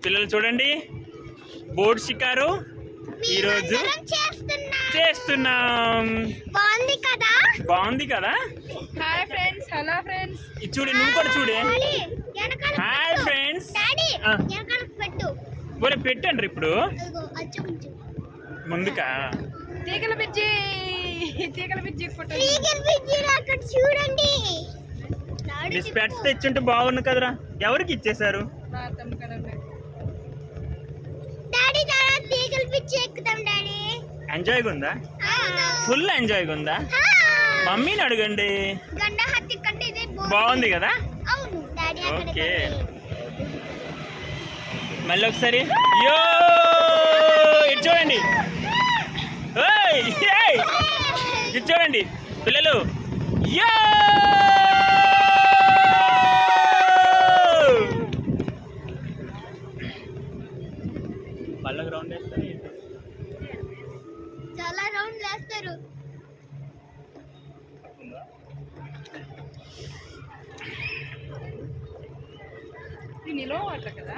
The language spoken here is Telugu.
పిల్లలు చూడండి, బోర్డు షికారు ఈరోజు చేస్తున్నాం. బాగుంది కదా. Hi friends, hello friends. ఇది చూడు, నువ్వు కూడా చూడే. Hi friends. బోలే పెట్టండి ఇప్పుడు ముందుకా. తీగల బిజ్జి చూడండి. స్పెట్స్ తెచ్చుంటే బాగుండు కదరా. ఎవరికి ఇచ్చేసారు? ఎంజాయ్గా ఉందా? ఫుల్ ఎంజాయ్గా ఉందా? మమ్మీని అడగండి. బాగుంది కదా. ఓకే, మళ్ళీ ఒకసారి యో ఇటు చూడండి. ఇటు చూడండి పిల్లలు. యో మళ్ళీ గ్రౌండ్ వేస్తారు. చాలా రౌండ్ వేస్తారు. నిలో వాటర్ కదా.